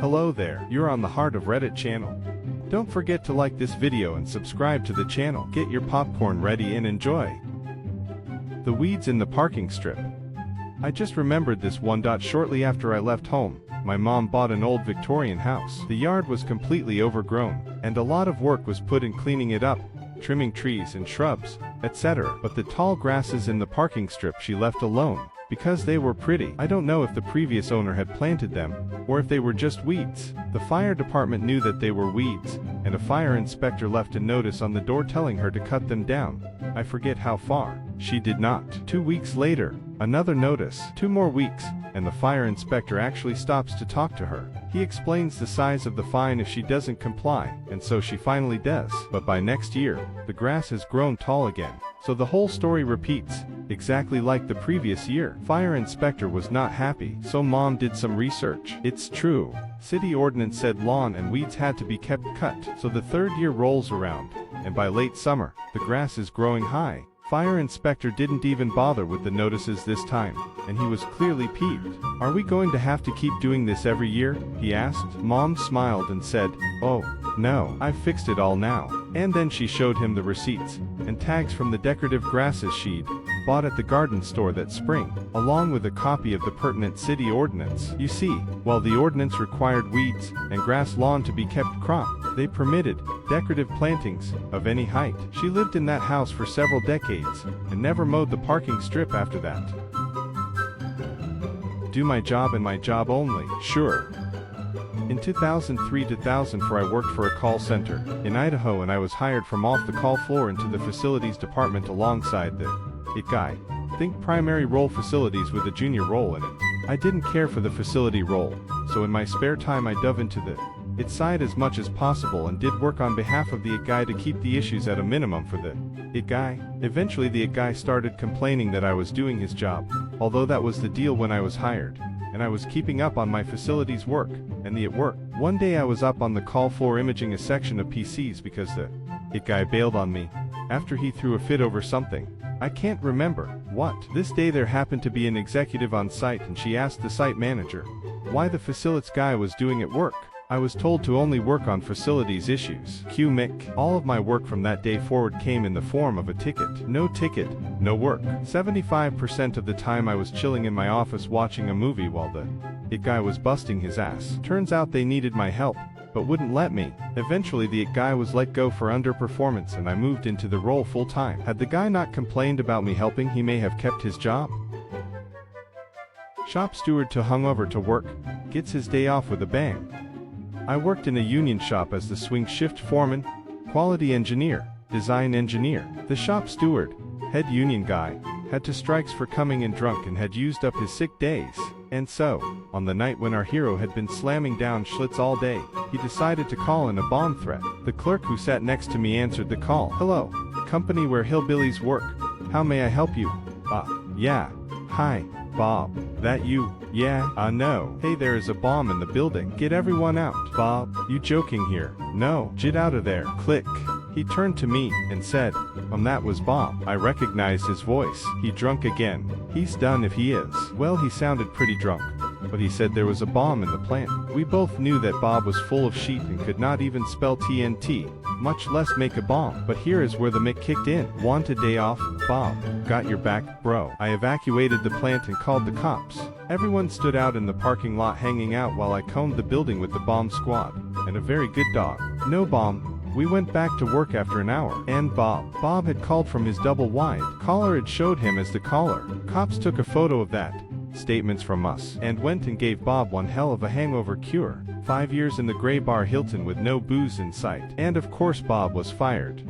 Hello there, you're on the Heart of Reddit channel. Don't forget to like this video and subscribe to the channel. Get your popcorn ready and enjoy. The weeds in the parking strip. I just remembered this one. Shortly after I left home, my mom bought an old Victorian house. The yard was completely overgrown, and a lot of work was put in cleaning it up, trimming trees and shrubs, etc. But the tall grasses in the parking strip she left alone, because they were pretty. I don't know if the previous owner had planted them, or if they were just weeds. The fire department knew that they were weeds, and a fire inspector left a notice on the door telling her to cut them down. I forget how far. She did not. 2 weeks later, another notice. 2 more weeks, and the fire inspector actually stops to talk to her. He explains the size of the fine if she doesn't comply, and so she finally does. But by next year, the grass has grown tall again. So the whole story repeats, exactly like the previous year. Fire inspector was not happy, so mom did some research. It's true. City ordinance said lawn and weeds had to be kept cut. So the 3rd year rolls around, and by late summer, the grass is growing high. Fire inspector didn't even bother with the notices this time, and he was clearly peeved. Are we going to have to keep doing this every year? He asked. Mom smiled and said, "Oh, no, I've fixed it all now." And then she showed him the receipts and tags from the decorative grasses she'd bought at the garden store that spring, along with a copy of the pertinent city ordinance. You see, while the ordinance required weeds and grass lawn to be kept cropped, they permitted decorative plantings of any height. She lived in that house for several decades and never mowed the parking strip after that. Do my job and my job only. Sure. In 2003-2004 I worked for a call center in Idaho, and I was hired from off the call floor into the facilities department alongside the IT guy. Think primary role facilities with a junior role in it. I didn't care for the facility role, so in my spare time I dove into the IT side as much as possible and did work on behalf of the IT guy to keep the issues at a minimum for the IT guy. Eventually the IT guy started complaining that I was doing his job, although that was the deal when I was hired, and I was keeping up on my facilities work, and the IT work. One day I was up on the call floor imaging a section of PCs because the IT guy bailed on me after he threw a fit over something. I can't remember what. This day there happened to be an executive on site, and she asked the site manager why the facilities guy was doing at work. I was told to only work on facilities issues. Cue Mick. All of my work from that day forward came in the form of a ticket. No ticket, no work. 75% of the time I was chilling in my office watching a movie while the IT guy was busting his ass. Turns out they needed my help, but wouldn't let me. Eventually the IT guy was let go for underperformance, and I moved into the role full time. Had the guy not complained about me helping, he may have kept his job. Shop steward to hungover to work, gets his day off with a bang. I worked in a union shop as the swing shift foreman, quality engineer, design engineer. The shop steward, head union guy, had 2 strikes for coming in drunk and had used up his sick days. And so, on the night when our hero had been slamming down Schlitz all day, he decided to call in a bomb threat. The clerk who sat next to me answered the call. "Hello, company where hillbillies work. How may I help you?" Yeah. Hi, Bob. That you? Yeah, no. Hey, there is a bomb in the building. Get everyone out. Bob, you joking here? No, get out of there. Click. He turned to me and said, that was Bob. I recognized his voice. He drunk again. He's done if he is. Well, he sounded pretty drunk, but he said there was a bomb in the plant. We both knew that Bob was full of shit and could not even spell TNT, much less make a bomb. But here is where the Mick kicked in. Want a day off, Bob? Got your back, bro. I evacuated the plant and called the cops. Everyone stood out in the parking lot hanging out while I combed the building with the bomb squad, and a very good dog. No bomb. We went back to work after an hour, and Bob had called from his double wide. Caller had showed him as the caller. Cops took a photo of that, statements from us, and went and gave Bob one hell of a hangover cure. 5 years in the gray bar Hilton with no booze in sight. And of course Bob was fired.